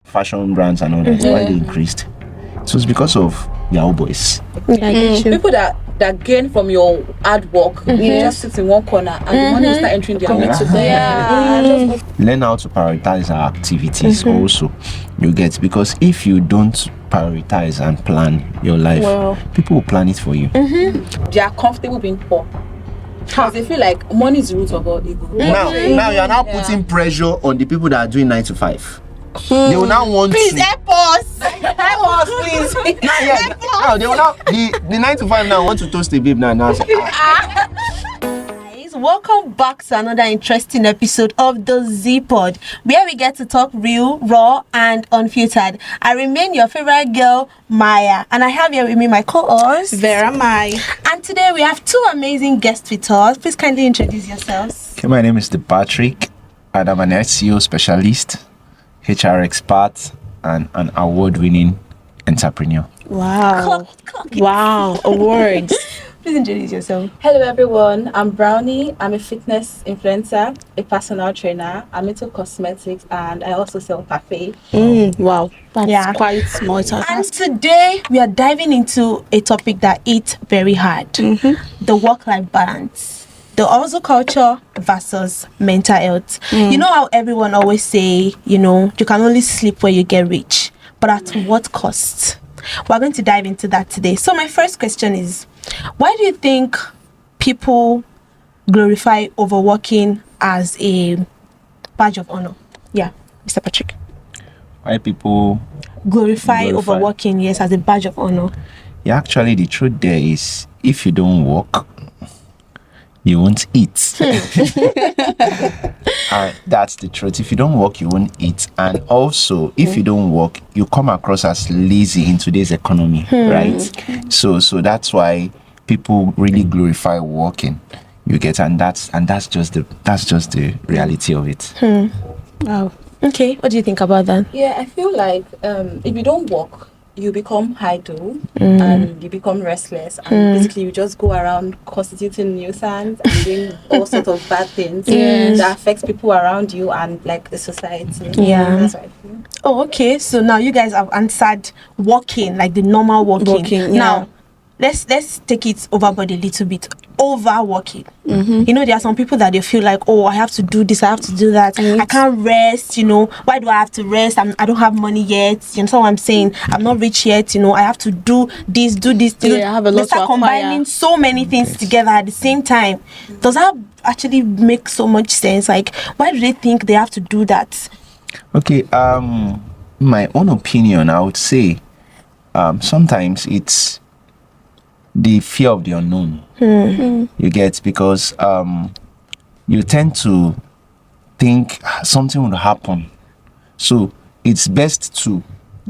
fashion brands and all that, why they increased? It was because of Yahoo boys. People that gain from your hard work, you just sit in one corner and the money will start entering their account. Learn how to prioritize our activities also. You get, because if you don't prioritize and plan your life, people will plan it for you. They are comfortable being poor. Because they feel like money is the root of all evil. Now you are now putting pressure on the people that are doing 9 to 5. They will now want please to help us. Help us, please. now they will now the 9 to 5 now want to toast a babe now say, Guys, welcome back to another interesting episode of the Zpod, where we get to talk real, raw, and unfiltered. I remain your favorite girl, Maya, and I have here with me my co-host Vera Mai. And today we have two amazing guests with us. Please kindly introduce yourselves. okay, my name is Patrick and I'm an SEO specialist, HR expert, and an award-winning entrepreneur. Wow. Wow. Awards. Please introduce yourself. Hello everyone, I'm Brownie. I'm a fitness influencer, a personal trainer. I'm into cosmetics and I also sell parfait. Wow. That's quite multitasking. And today we are diving into a topic that hits very hard. The work-life balance. The hustle culture versus mental health. You know how everyone always say, you can only sleep when you get rich. But at what cost? We're going to dive into that today. So my first question is, why do you think people glorify overworking as a badge of honor? Yeah, Mr. Patrick. Why people Glorify overworking, yes, as a badge of honor. Yeah, actually the truth there is, if you don't work, you won't eat. That's the truth. If you don't work, you won't eat. And also, if you don't work, you come across as lazy in today's economy, right? So that's why people really glorify working. You get, and that's just the reality of it. Wow. Okay, what do you think about that? Yeah, I feel like if you don't work, you become idle and you become restless, and basically you just go around constituting nuisance and doing all sorts of bad things that affects people around you and like the society. Yeah. That's what I feel. Oh, okay. So now you guys have answered walking, like the normal walking. Now, let's take it overboard a little bit. Overworking. There are some people that they feel like, oh, I have to do this, I have to do that. I can't rest. Why do I have to rest? I don't have money yet. You know what I'm saying? I'm not rich yet. I have to do this. I have a lot they start to combining so many things together at the same time. Does that actually make so much sense? Like, why do they think they have to do that? Okay, my own opinion, I would say, sometimes it's the fear of the unknown. You get, because you tend to think something will happen, so it's best to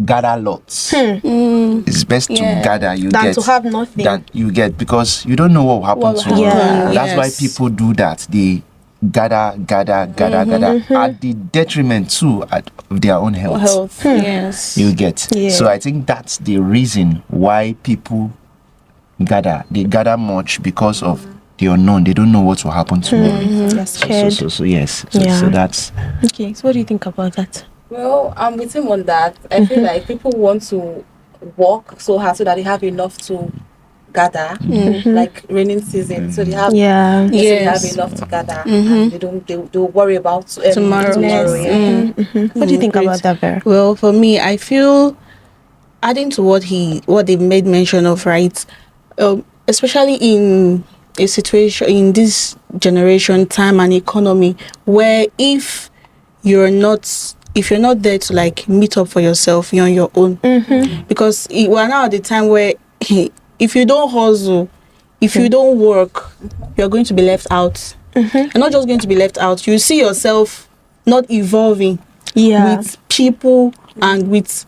gather lots. It's best to gather, than to have nothing. Because you don't know what will happen tomorrow. That's why people do that. They gather at the detriment too of their own health. Yes. You get. So I think that's the reason why people gather. They gather much because of the unknown. They don't know what will happen tomorrow. So yes. So that's okay. So what do you think about that? Well, I'm with him on that. I feel like people want to work so hard so that they have enough to gather, like raining season, so they have they have enough to gather, and they'll worry about tomorrow. What do you think about that, Vera? Well, for me, I feel, adding to what they made mention of, right, especially in a situation in this generation, time and economy, where if you're not there to like meet up for yourself, you're on your own, because we're now at the time where if you don't hustle, if you don't work, you're going to be left out. You're not just going to be left out. You see yourself not evolving with people and with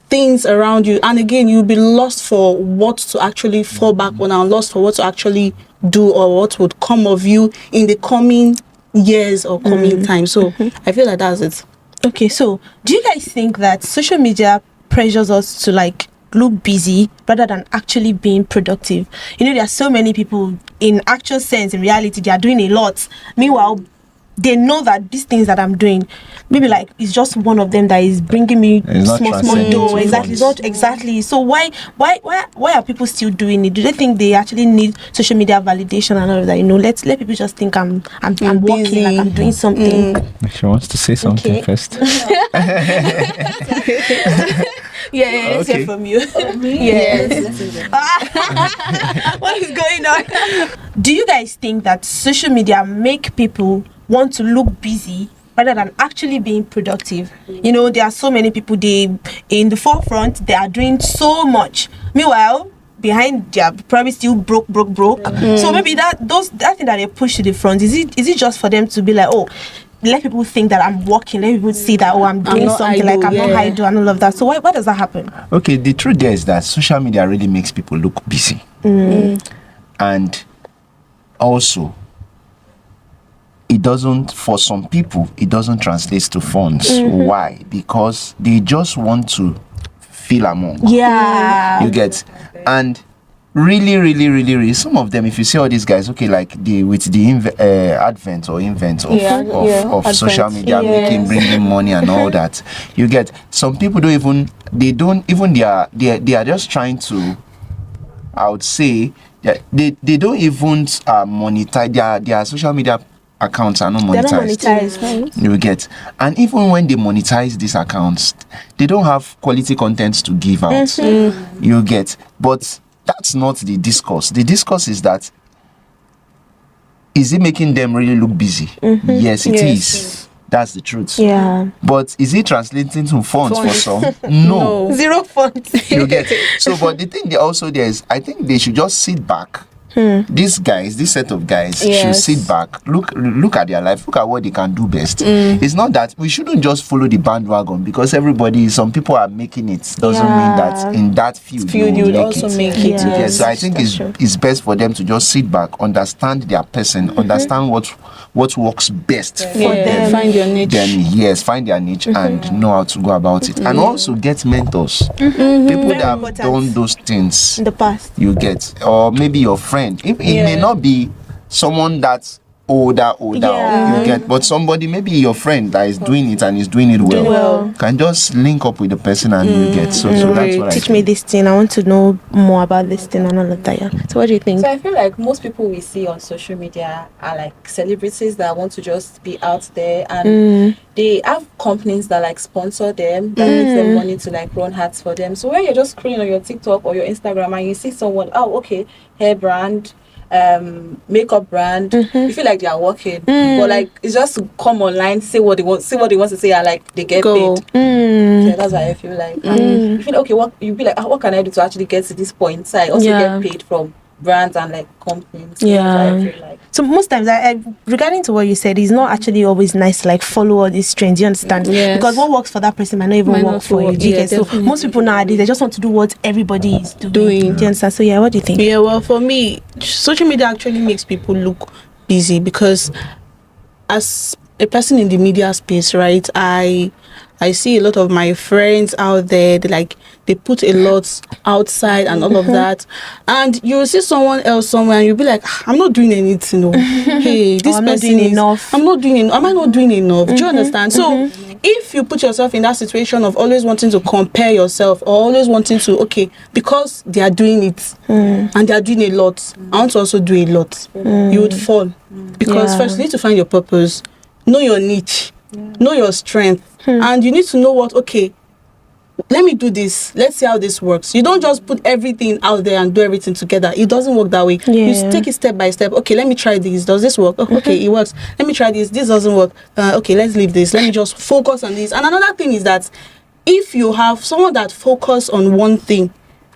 things around you. And again, you'll be lost for what to actually fall back on, and lost for what to actually do, or what would come of you in the coming years or coming time. So I feel like that's it. Okay, so do you guys think that social media pressures us to like look busy rather than actually being productive? There are so many people in actual sense, in reality, they are doing a lot. Meanwhile, they know that these things that I'm doing, maybe like it's just one of them that is bringing me small dough. Exactly, it's not exactly. So why are people still doing it? Do they think they actually need social media validation and all of that? You know, let people just think I'm working, like I'm doing something. She wants to say something first. Yeah, let's hear from you. What is going on? Do you guys think that social media make people want to look busy rather than actually being productive? You know, there are so many people, they in the forefront, they are doing so much. Meanwhile, behind they are probably still broke. So maybe that thing that they push to the front, is it just for them to be like, oh, let people think that I'm working, let people see that, oh, I'm doing something, like I'm not idle and all of that. So why does that happen? Okay, the truth there is that social media really makes people look busy. And also, it doesn't, for some people, it doesn't translate to funds. Why? Because they just want to feel among. Yeah. You get? And really, some of them, if you see all these guys, okay, like with the advent of social media, bringing money and all that, you get, some people they are just trying to, I would say, they don't even monetize their social media accounts are not monetized. Right? You get, and even when they monetize these accounts, they don't have quality content to give out. You get, but that's not the discourse. The discourse is that, is it making them really look busy? Yes, it is. That's the truth. Yeah. But is it translating to funds for some? No. Zero funds. You get it. So, but the thing there is, I think they should just sit back. These guys, this set of guys should sit back, look at their life, look at what they can do best. It's not that we shouldn't just follow the bandwagon because some people are making it, doesn't mean that in that field you would also make it. So I think it's best for them to just sit back, understand their person, understand what works best for them. Find your niche. Then find their niche and know how to go about it. And also get mentors. People that have done those things in the past. You get, or maybe your friend. It may not be someone that's older, you get, but somebody, maybe your friend that is doing it and is doing it well, can just link up with the person and you get. So that's what teach me this thing. I want to know more about this thing and all of that. Yeah. So what do you think? So I feel like most people we see on social media are like celebrities that want to just be out there, and they have companies that like sponsor them, that gives them money to like run ads for them. So when you're just scrolling on your TikTok or your Instagram and you see someone, oh okay, hair brand, makeup brand, you feel like they are working, but like it's just to come online, say what they want to say, and like they get paid. So that's why I feel like you feel okay. What you be like? What can I do to actually get to this point? So I also get paid from brands and like companies. So that's what I feel like. So most times, regarding to what you said, it's not actually always nice to like follow all these trends. You understand? Because what works for that person might not even work for you. So most people nowadays, they just want to do what everybody is doing. Do you understand? So what do you think? Yeah, well, for me, social media actually makes people look busy because as a person in the media space, right, I see a lot of my friends out there, they put a lot outside and all of that. And you'll see someone else somewhere and you'll be like, I'm not doing anything. No. Hey, this I'm person not doing enough. Am I not doing enough? Do you understand? So if you put yourself in that situation of always wanting to compare yourself or always wanting to, because they are doing it and they are doing a lot, I want to also do a lot, you would fall. Because first you need to find your purpose, know your niche, know your strength, and you need to know let me do this, let's see how this works. You don't just put everything out there and do everything together. It doesn't work that way. You take it step by step. Let me try this. Does this work? It works. Let me try this doesn't work. Let's leave this. Let me just focus on this. And another thing is that if you have someone that focus on one thing,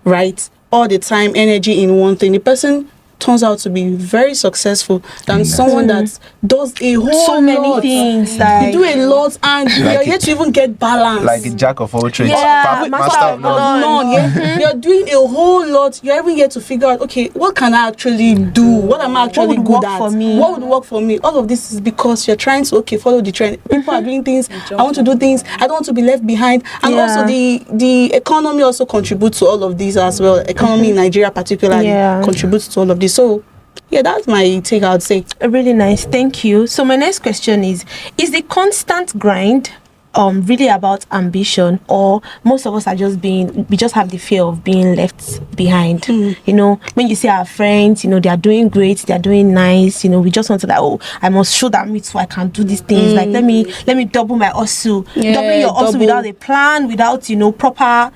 right, all the time, energy in one thing, the person turns out to be very successful than someone that does a whole many things. You do a lot and you're yet to even get balance. Like a jack of all trades, master of none. You're doing a whole lot. You're even yet to figure out, what can I actually do? What am I actually good at? What would work for me? All of this is because you're trying to follow the trend. People are doing things. I want to do things. I don't want to be left behind. And also the economy also contributes to all of these as well. Economy in Nigeria particularly contributes to all of this. So Yeah, that's my take, I would say. Really nice, thank you. So my next question is the constant grind really about ambition, or most of us are we just have the fear of being left behind? You know, when you see our friends, you know, they are doing great, they are doing nice, you know, we just want to like, oh, I must show that me too, I can do these things. Like let me double my hustle. Doubling your hustle without a plan, without, you know, proper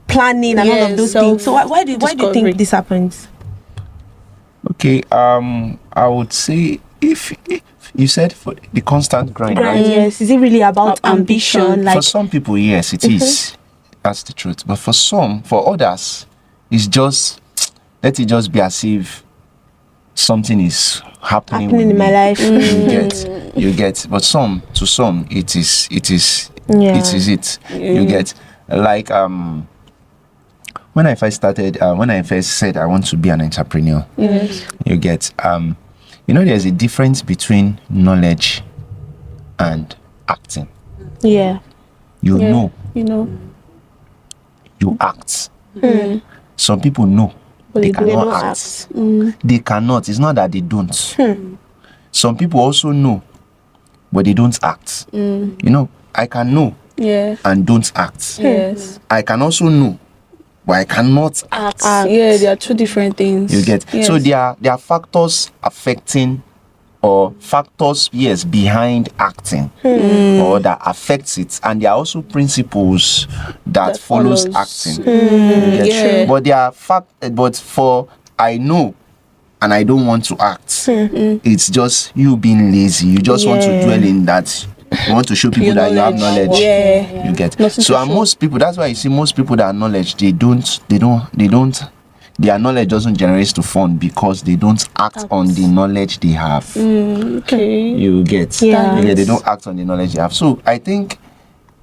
planning and all of those things. So why do you think this happens? Okay, I would say if you said for the constant grind, right? Yes, is it really about ambition? Like for some people, yes, it is. That's the truth. But for others, it's just let it just be as if something is happening with in me. my life. You get. But to some, it is. Yeah. You get like when I first said I want to be an entrepreneur. You get you know, there's a difference between knowledge and acting. Yeah. You know, You act. Some people know, but they cannot act. They cannot. It's not that they don't. Some people also know, but they don't act. You know, I can know and don't act. Yes. I can also know, but I cannot act. Yeah, they are two different things. You get. Yes. So there are factors affecting, or factors, yes, behind acting, or that affects it, and there are also principles that follows acting. You get. But there are but for I know and I don't want to act, it's just you being lazy. You just want to dwell in that. You want to show people that you have knowledge. You get. So and most people, that's why you see most people that are knowledge, their knowledge doesn't generate to fund because they don't act on the knowledge they have. You get. Yeah. They don't act on the knowledge they have. So I think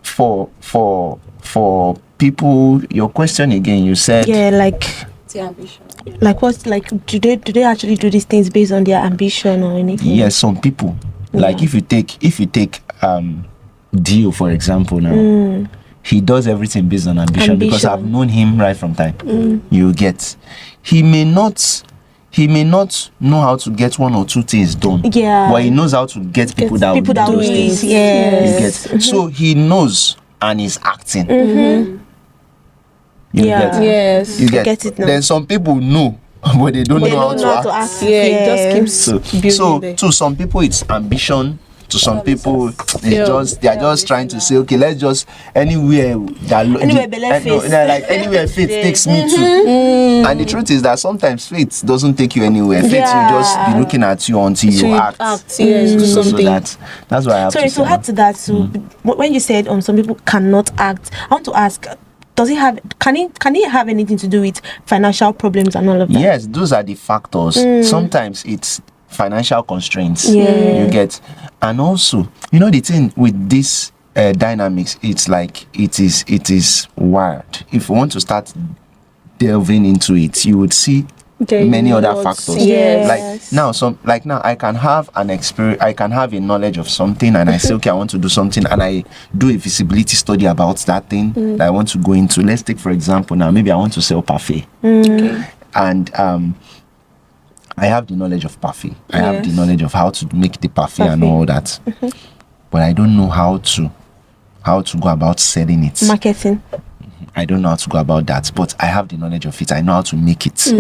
for people, your question again, you said like The ambition. like what's like do they actually do these things based on their ambition or anything? yes, some people. Like if you take Dio for example now. He does everything based on ambition because I've known him right from time. You get. He may not know how to get one or two things done. Yeah. But he knows how to get people that will do those things. Yes. You get. So he knows and is acting. You get. Yes. You get. Get it now. Then some people know, but they don't know how to act. Yeah, it just keeps building So there. to some people it's ambition. To some people, they are just trying to say, okay, let's just anywhere anywhere faith takes me to. And the truth is that sometimes faith doesn't take you anywhere. Faith will just be looking at you until you act. Yes, So that's why I have to say. So add to that, so when you said some people cannot act, I want to ask, can it have anything to do with financial problems and all of that? Yes, those are the factors. Sometimes it's financial constraints. You get. And also, you know, the thing with this dynamics, it's like it is wired. If you want to start delving into it, you would see many other factors. Yes. Like now I can have an experience, I can have a knowledge of something, and I say, okay, I want to do something, and I do a feasibility study about that thing that I want to go into. Let's take for example now, maybe I want to sell parfait. And I have the knowledge of parfait. I have the knowledge of how to make the parfait and all that. But I don't know how to go about selling it. Marketing. I don't know how to go about that, but I have the knowledge of it. I know how to make it.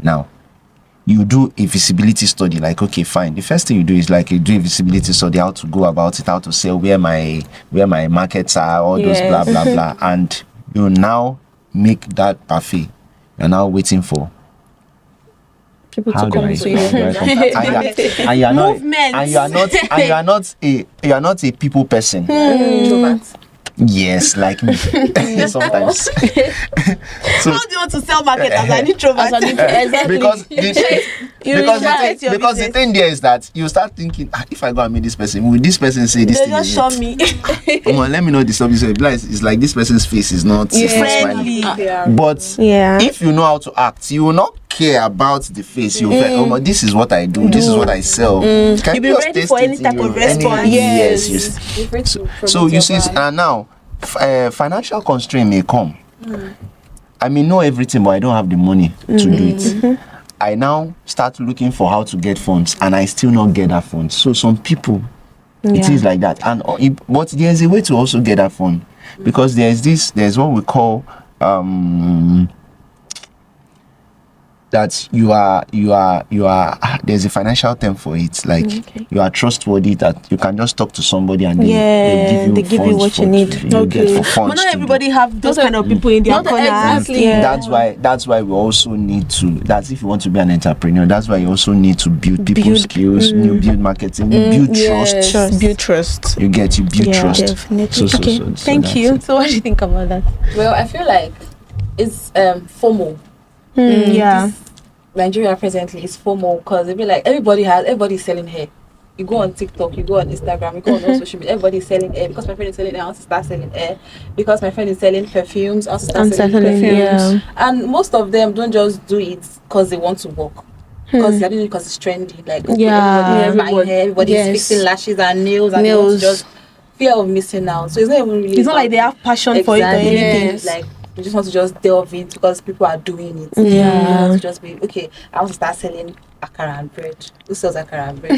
Now, you do a feasibility study, like, okay, fine. The first thing you do is like you do a feasibility study, how to go about it, how to sell, where my markets are, all those blah blah blah. And you now make that parfait. You're now waiting for people how to do come I to you. and you are not a people person. Yes, like me. Sometimes. So, How do you want to sell market as an introvert? Exactly. because the thing there is that you start thinking, if I go and meet this person, will this person say this They thing? just show me. Come on, let me know the subject. It's like this person's face is not Friendly. smiling. But Yeah. if you know how to act, you will not care about the face. You'll be like, this is what I do, this is what I sell. Can You'll be you just ready taste for any it type of response. Yes. So you see, and now financial constraint may come. I may know everything, but I don't have the money to do it. I now start looking for how to get funds, and I still not get that fund. So some people, it is like that. And but there's a way to also get that fund, because there's what we call that you are there's a financial term for it, like you are trustworthy, that you can just talk to somebody and they give you what you need. Get for funds. But not everybody have those kind of people in their corner. Exactly. That's why we also need to, that's if you want to be an entrepreneur, that's why you also need to build people's skills, build marketing, build trust. Build trust. You build trust. Definitely. So Thank you. So what do you think about that? Well, I feel like it's FOMO. Yeah. Nigeria presently is FOMO, because it be like everybody's selling hair. You go on TikTok, you go on Instagram, you go on all social media, everybody's selling hair. Because my friend is selling hair, I want to start selling hair. Because my friend is selling perfumes, I want to start selling perfumes. Yeah. And most of them don't just do it because they want to work. Because they're doing it because it's trendy. Like, okay, everybody's buying hair, everybody's fixing lashes and nails, and they want to just fear of missing out. So it's not even really. It's not like they have passion for it or anything. Like, you just want to just delve in because people are doing it. Yeah. You want to just be, okay, I want to start selling akara and bread. Who sells akara and bread?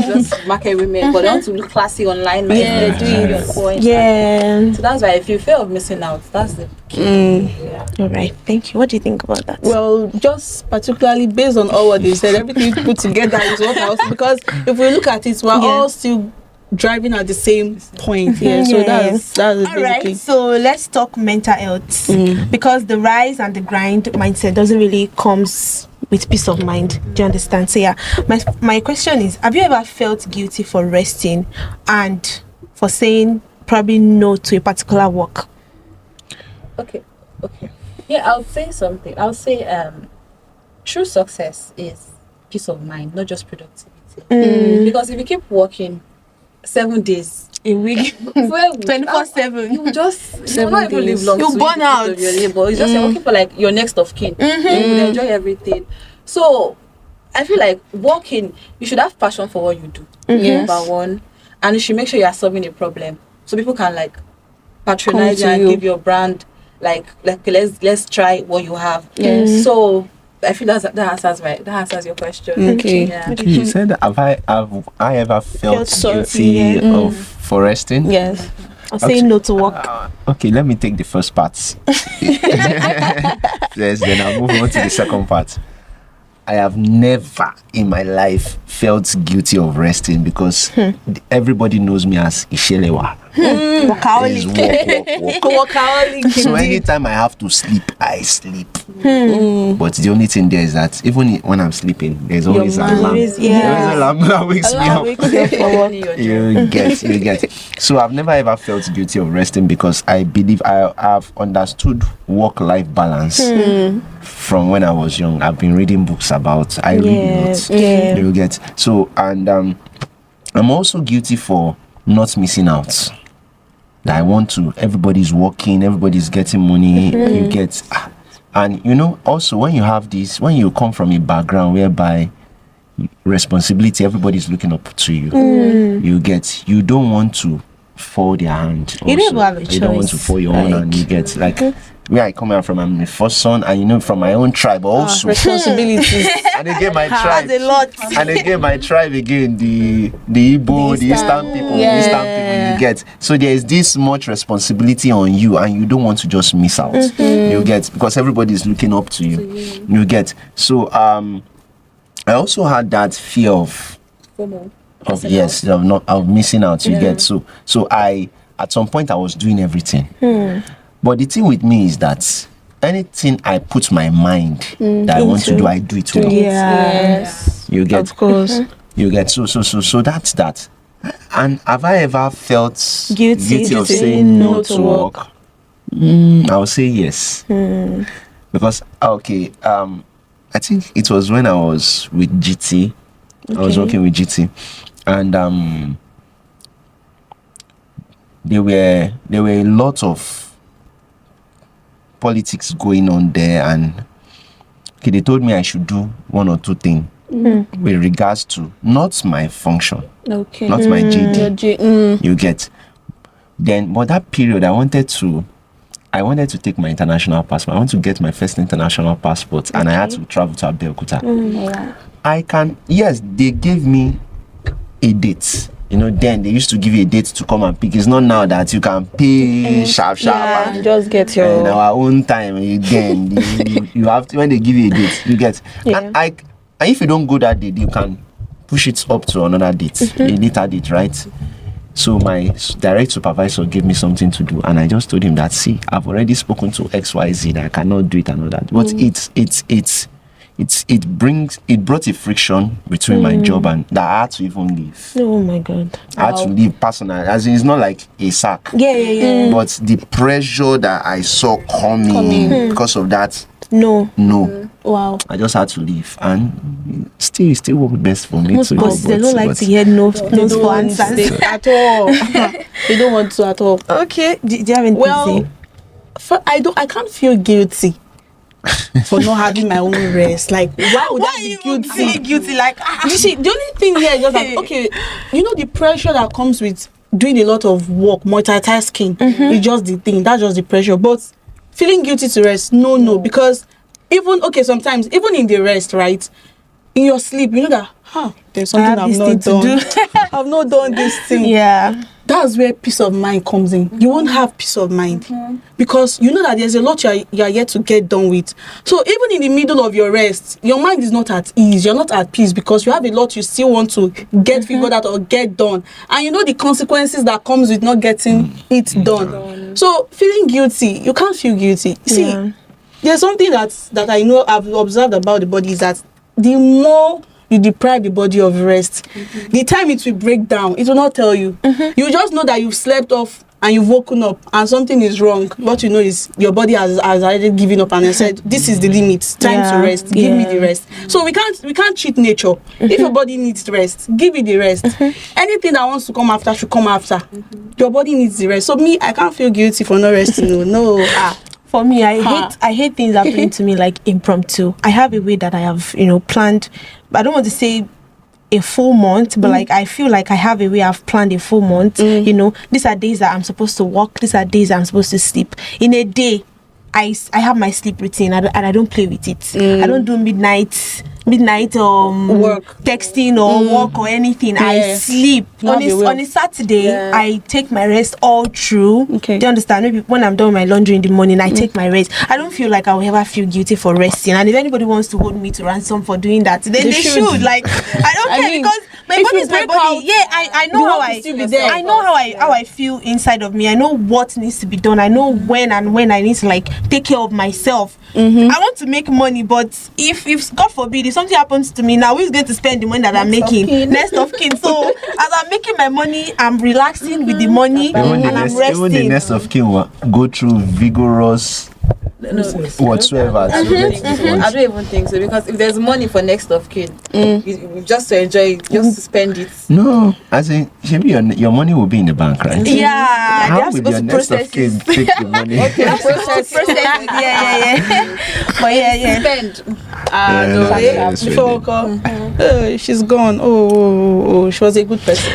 Just market women, but they want to look classy online. They're doing your points. Yeah. So that's why if you fear of missing out, that's the key. Yeah. All right. Thank you. What do you think about that? Well, just particularly based on all what they said, everything put together is what else. Because if we look at it, we're all still driving at the same point. So that's all basically. right. So let's talk mental health, because the rise and the grind mindset doesn't really comes with peace of mind. Do you understand? So yeah, my question is, have you ever felt guilty for resting and for saying probably no to a particular work? Okay. Yeah, I'll say something. I'll say true success is peace of mind, not just productivity. Because if you keep working 7 days A week, 24/7. you will not even live long. You burn out. Of your labor. It's just you're working for like your next of kin. You will enjoy everything. So I feel like working, you should have passion for what you do. Number one, and you should make sure you are solving a problem, so people can like patronize you and give your brand like let's try what you have. So I feel that answers your question. Okay. Yeah. You said, have I ever felt guilty for resting? Yes. Or saying no to work. Okay, let me take the first part. Yes, then I'll move on to the second part. I have never in my life felt guilty of resting, because everybody knows me as Ishelewa. Workaholic. Workaholic. So anytime I have to sleep, I sleep. But the only thing there is that even when I'm sleeping, there's always an alarm. There's an alarm that wakes me up. You get. So I've never ever felt guilty of resting, because I believe I have understood work-life balance from when I was young. I've been reading books about. I read a lot. You get. So, and I'm also guilty for not missing out. That I want to. Everybody's working. Everybody's getting money. You get. And you know, also when you have this, when you come from a background whereby responsibility, everybody's looking up to you. You get. You don't want to fall their hand. You don't have a choice. You don't want to fall your own hand. You get like. Where I come out from, I'm the first son, and you know, from my own tribe also. Responsibilities. And again, my tribe. A lot. And again, my tribe again, the Igbo, the Eastern people, you get. So there is this much responsibility on you, and you don't want to just miss out. You get, because everybody is looking up to you. You get. So I also had that fear of missing out. You get. So I, at some point, I was doing everything. But the thing with me is that anything I put my mind that I want to do, I do it well. Yes. You get. Of course. You get. So that's that. And have I ever felt guilty of saying no to work? I would say yes. Because I think it was when I was with GT. I was working with GT, and there were a lot of politics going on there, and they told me I should do one or two things with regards to not my function, not my JD. You get. Then, but that period, I wanted to I wanted to take my international passport. I want to get my first international passport, and I had to travel to Abeokuta. Yes, they gave me a date. Then they used to give you a date to come and pick. It's not now that you can pay sharp. And just get your... In our own time, again, you have to, when they give you a date, you get. Yeah. And if you don't go that date, you can push it up to another date, a later date, right? So my direct supervisor gave me something to do, and I just told him that, see, I've already spoken to XYZ that I cannot do it and all that. But it brought a friction between my job and that I had to even leave. Oh my God. I had to leave personally, as in, it's not like a sack. Yeah. But the pressure that I saw coming because of that, no. Wow. I just had to leave, and it still worked best for me. Most bosses, they don't like to hear no for answers at all. They don't want to at all. Okay. Do you have anything to say? I can't feel guilty for not having my own rest. Like, why would I be guilty? Guilty, like, You see, the only thing here is just like, okay, the pressure that comes with doing a lot of work, multitasking, is just the thing. That's just the pressure. But feeling guilty to rest, no, because sometimes even in the rest, right, in your sleep, you know that there's something I've not done. I've not done this thing. Yeah. That's where peace of mind comes in. You won't have peace of mind because you know that there's a lot you're yet to get done with. So even in the middle of your rest, your mind is not at ease. You're not at peace because you have a lot you still want to get figured out or get done. And you know the consequences that comes with not getting it done. So feeling guilty, you can't feel guilty. See, there's something that I know I've observed about the body is that the more you deprive the body of rest, the time it will break down, it will not tell you. You just know that you've slept off and you've woken up and something is wrong. What you know is your body has already given up and has said, this is the limit, time to rest, give me the rest. So we can't cheat nature. If your body needs rest, give it the rest. Anything that wants to come after should come after. Your body needs the rest. So me, I can't feel guilty for not resting. No. For me, I hate things happening to me like impromptu. I have a way that I have, planned. I don't want to say a full month, but like I feel like I have a way I've planned a full month. These are days that I'm supposed to work. These are days that I'm supposed to sleep. In a day, I have my sleep routine and I don't play with it. I don't do midnight work, texting or work or anything. I sleep on a Saturday. I take my rest all through. Do you understand? Maybe when I'm done my laundry in the morning, I take my rest. I don't feel like I will ever feel guilty for resting, and if anybody wants to hold me to ransom for doing that, then they should. Like, I don't care because my body is my body. I know how I feel inside of me. I know what needs to be done. I know when I need to like take care of myself. I want to make money, but if God forbid, if something happens to me now, who's going to spend the money that I'm making? Next of kin. So as I'm making my money, I'm relaxing with the money and I'm resting. Even the next of kin will go through vigorous whatsoever. I don't even think so, because if there's money for next of kin, you just to enjoy it, just to spend it. No, as in maybe your money will be in the bank, right? Yeah, how will your next of kin take the money? Process it. Yeah. But Spend. Before she's gone. Oh, she was a good person.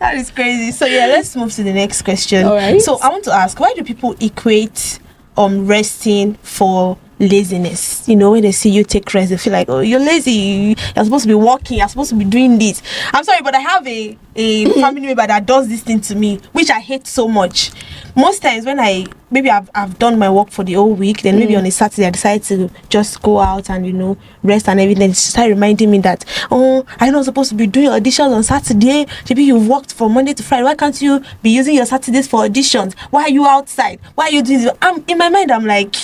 That is crazy. So let's move to the next question. All right. So I want to ask, why do people equate resting for laziness? When they see you take rest, they feel like, oh, you're lazy, you're supposed to be working, you're supposed to be doing this. I'm sorry, but I have a family member that does this thing to me, which I hate so much. Most times when I've done my work for the whole week, then maybe on a Saturday I decide to just go out and rest and everything. She started reminding me that, I'm not supposed to be doing auditions on Saturday. Maybe you've worked from Monday to Friday. Why can't you be using your Saturdays for auditions? Why are you outside? Why are you doing this? In my mind, I'm like,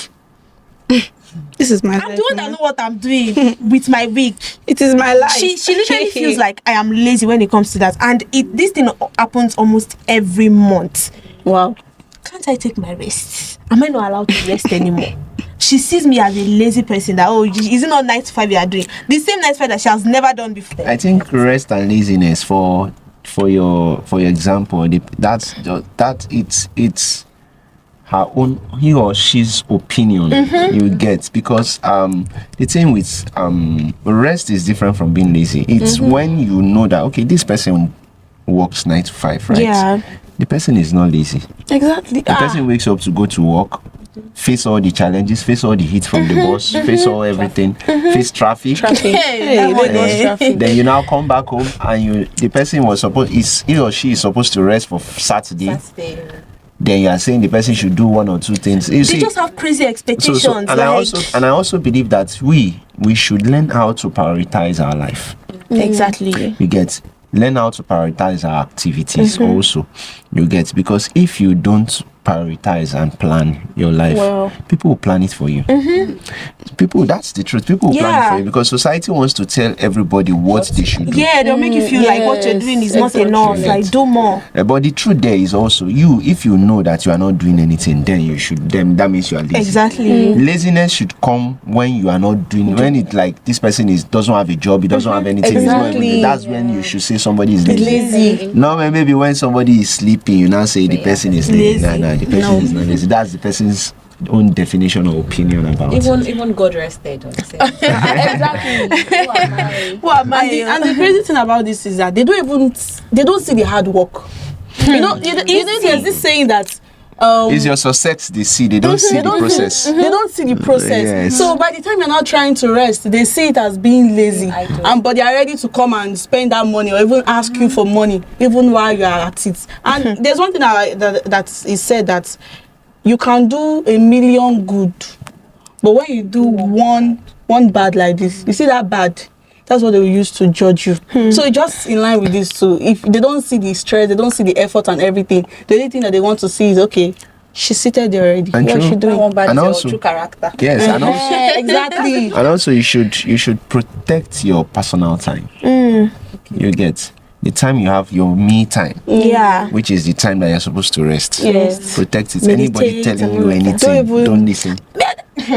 this is my life. I'm the one that know what I'm doing with my week. It is my life. She literally feels like I am lazy when it comes to that. And this thing happens almost every month. Wow. Can't I take my rest? Am I not allowed to rest anymore? She sees me as a lazy person that, is it not 9 to 5 you are doing? The same 9 to 5 that she has never done before. I think rest and laziness for your example, it's her own, he or she's opinion you get, because the thing with rest is different from being lazy. It's when you know that, okay, this person works 9 to 5, right? Yeah. the person is not lazy. Exactly. The person wakes up to go to work, face all the challenges, face all the heat from the boss, face all everything, face traffic. Hey, Lagos traffic. Then you now come back home and the person was supposed he or she is supposed to rest for Saturday. Then you are saying the person should do one or two things. You They see, just have crazy expectations. and I also believe that we should learn how to prioritize our life. Exactly. You get, learn how to prioritize our activities also. You get, because if you don't prioritize and plan your life, people will plan it for you. People, that's the truth. People will plan it for you because society wants to tell everybody what they should do. Yeah, they'll make you feel like what you're doing is not enough. Like, do more. But the truth there is also if you know that you are not doing anything, then you should. Then that means you are lazy. Exactly. Laziness should come when you are not doing. When it like this person doesn't have a job, he doesn't have anything. Exactly. That's when you should say somebody is lazy. No, maybe when somebody is sleeping, you now say the person is lazy. No, the person is not lazy. That's the person's own definition or opinion about it. Even God rested on himself. Exactly. Who am I? And the crazy thing about this is that they don't see the hard work. You know, there's this saying that It's your success they see. They don't see the process. They don't see the process. Yes. So by the time you're not trying to rest, they see it as being lazy. But they are ready to come and spend that money or even ask you for money, even while you are at it. And there's one thing that is said that you can do a million good, but when you do one bad like this, you see that bad, that's what they will use to judge you. So it's just in line with this too. If they don't see the stress, they don't see the effort and everything, the only thing that they want to see is, okay, she's seated there already. And What's she doing? And also, true character. Yes, and also Exactly. and also you should protect your personal time. You get the time you have, your me time. Yeah. Which is the time that you're supposed to rest. Yes. Protect it. Meditate Anybody telling you and anything, don't listen. Okay.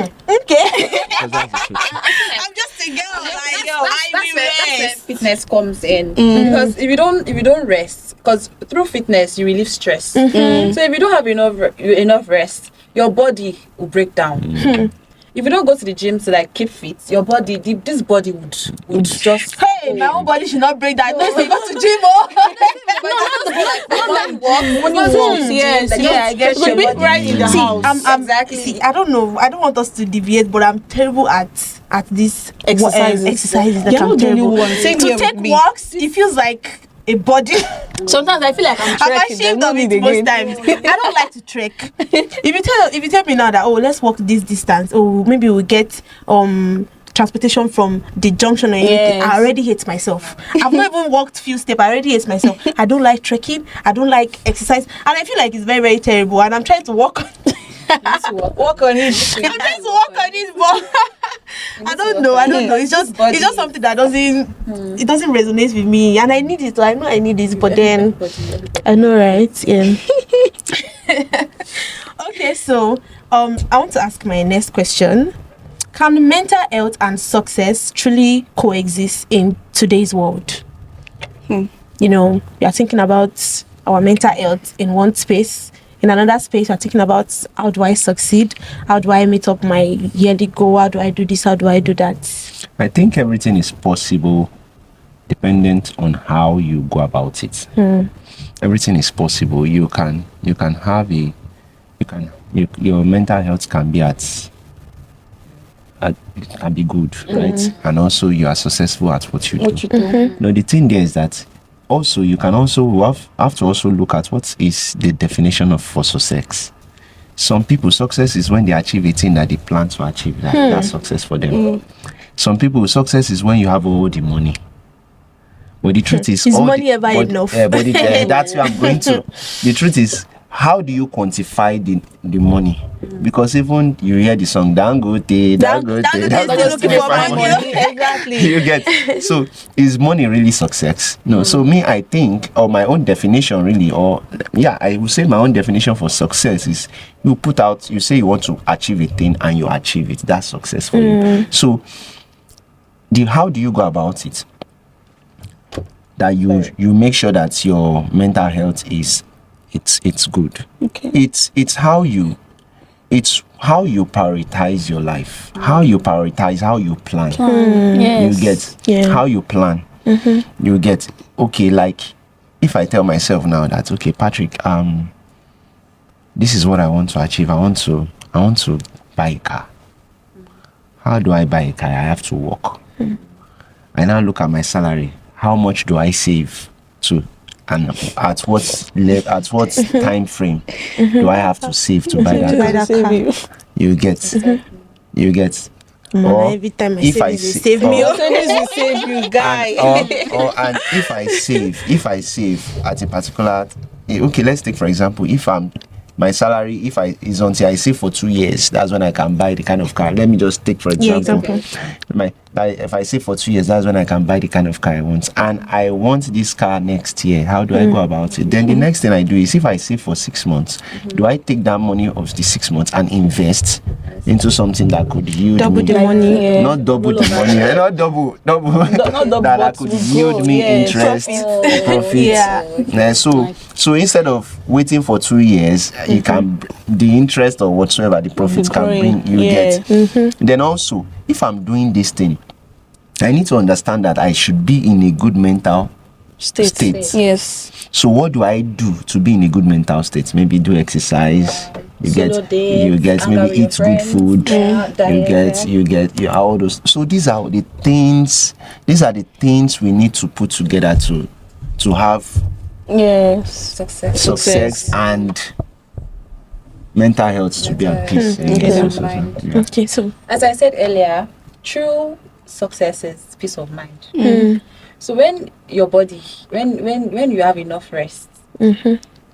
Because that's the truth. I'm just a girl. That's where fitness comes in, because if you don't rest, because through fitness you relieve stress. So if you don't have enough rest, your body will break down. If you don't go to the gym to like keep fit, your body, this body would just. Hey, my own body should not break that. No, if you go to gym, I get you. Big right in the house. Exactly. See, I don't know. I don't want us to deviate, but I'm terrible at this Exercises. Exercises that You're I'm not the only terrible. one. Same To here take with me. walks, it feels like a body. Sometimes I feel like I'm I'm trekking. ashamed of it most times. I don't like to trek. If you tell me now that, oh, let's walk this distance, oh, maybe we'll get transportation from the junction or anything, I already hate myself. I've not even walked few steps, I already hate myself. I don't like trekking, I don't like exercise, and I feel like it's very, very terrible, and I'm trying to walk on Walk on it. I'm trying to walk on it, but I don't know. It's just something that doesn't resonate with me, and I need it. I know I need it, but then I know, right? Yeah. Okay, so I want to ask my next question. Can mental health and success truly coexist in today's world? You know, we are thinking about our mental health in one space. In another space, we're thinking about how do I succeed? How do I meet up my yearly goal? How do I do this? How do I do that? I think everything is possible dependent on how you go about it. Everything is possible. You can have your mental health can be it can be good, right? And also you are successful at what you do. No, the thing there is that also you can also have to also look at what is the definition for success. Some people, success is when they achieve a thing that they plan to achieve. That's success for them. Some people, success is when you have all the money. But the truth is, money ever enough? That's where I'm going to. The truth is, how do you quantify the money? Because even you hear the song Dangote, still looking for money. Exactly. You get. So is money really success? No. So me, I think, or my own definition really, I would say my own definition for success is you say you want to achieve a thing and you achieve it. That's success for you. So how do you go about it? That you make sure that your mental health is it's good. Okay. It's how you prioritize your life, how you prioritize, how you plan. Yes. You get how you plan. You get, okay, like if I tell myself now that, okay, Patrick, this is what I want to achieve. I want to buy a car. How do I buy a car? I have to work. I now look at my salary. How much do I save to, and at what time frame do I have to save to buy that car? You get. Or Every time I if save, I they sa- save me. or- Savings will save you, guy. and if I save at a particular, okay, let's take for example, if my salary, is until I save for 2 years, that's when I can buy the kind of car. Let me just take for example, if I save for 2 years, that's when I can buy the kind of car I want, and I want this car next year. How do I go about it? Then the next thing I do is, if I save for 6 months, do I take that money of the 6 months and invest into something that could yield Double me the money. not double the money, not double that but could will yield grow, me yeah, interest, profit. Yeah. So instead of waiting for 2 years, you can, the interest or whatsoever the profits can growing, bring, you get. Then also, if I'm doing this thing, I need to understand that I should be in a good mental state. Yes. So what do I do to be in a good mental state? Maybe do exercise. You Solo get, dates, hang out maybe with your eat good friends, food. diet, You get all those. So these are the things. These are the things we need to put together to have Yes. success. and mental health to be at peace. Yeah. Okay, so As I said earlier, true success is peace of mind. So when your body, when you have enough rest,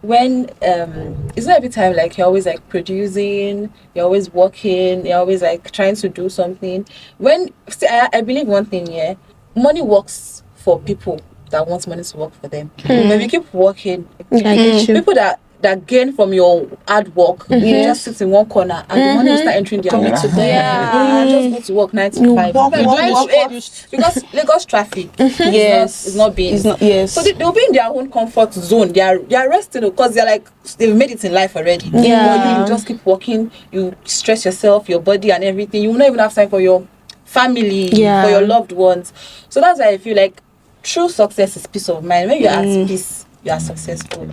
when it's not every time like you're always like producing, you're always working, you're always like trying to do something. When see, I believe one thing, yeah, money works for people that want money to work for them. But if you keep working, I get you. people that gain from your hard work, you just sit in one corner and the money will start entering their Coming wallet. to them. Yeah. You just go to work 9 to You 5. walk, Like, walk, 9 to walk, 8, walk. because Lagos traffic Yes. is not being. It's not. Yes. So they'll be in their own comfort zone. They are resting because they're like they've made it in life already. Yeah. But you just keep working. You stress yourself, your body, and everything. You will not even have time for your family, Yeah. for your loved ones. So that's why I feel like true success is peace of mind. When you're at peace, you are successful.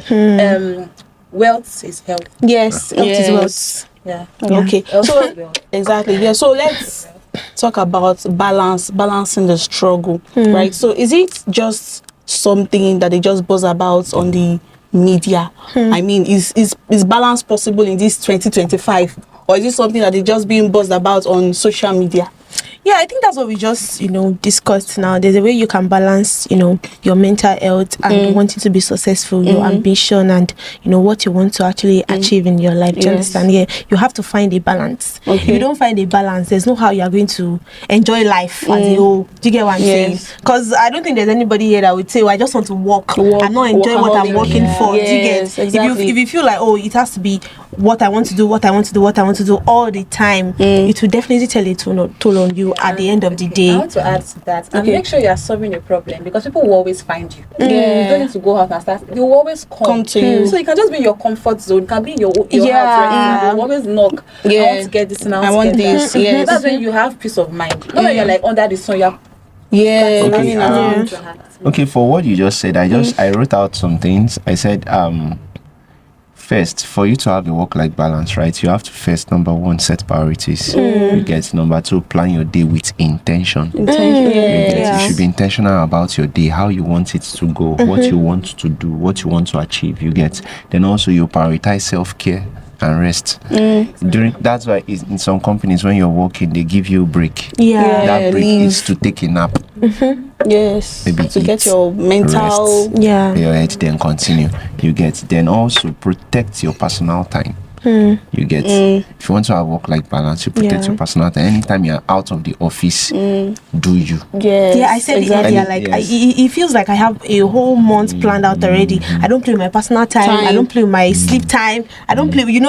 Wealth is health. Yes, health is Yes. wealth. Yeah. Okay. Health So is wealth. exactly. Yeah. So let's talk about balancing the struggle, right? So is it just something that they just buzz about on the media? I mean, is balance possible in this 2025, or is it something that they just being buzzed about on social media? Yeah, I think that's what we just, discussed now. There's a way you can balance, your mental health and wanting to be successful, your ambition and, what you want to actually achieve in your life. Do you Yes. understand? Yeah, you have to find a balance. Okay. If you don't find a balance, there's no how you are going to enjoy life as a whole. Do you get what I'm saying? Yes. Because I don't think there's anybody here that would say, I just want to work and not enjoy what I'm workaholic. working for. Do you Yes, get? exactly. If you feel like, it has to be what I want to do all the time, it will definitely tell a toll on you at the end of the I day. want to add to that and Okay. make sure you are solving a problem because people will always find you. Yeah. You don't need to go out and start. They will always come to you. So you can just be in your comfort zone. You can be in your Yeah. house. Right? They will always knock. I Yeah. want to get this and I I want want to get this, that. yes. That's when you have peace of mind. Not when you're like under the sun. You're Yeah. Okay, running around. Okay, for what you just said, I wrote out some things. I said, first, for you to have a work-life balance, right, you have to first, number one, set priorities. You get number two, plan your day with intention. You should be intentional about your day, how you want it to go, what you want to do, what you want to achieve. You get. Then also you prioritize self-care and rest. That's why in some companies when you're working, they give you a break. Yeah. That break leave. is to take a nap. Yes. Maybe to eat, get your mental. rest. Yeah. Your head, then continue. You get. Then also protect your personal time. You get. If you want to have work-life balance, you protect Yeah. your personal time. Anytime you're out of the office, do you. Yes. Yeah, I said exactly. it earlier. Like, Yes. it feels like I have a whole month planned out already. I don't play with my personal time. I don't play with my sleep time. I don't play. There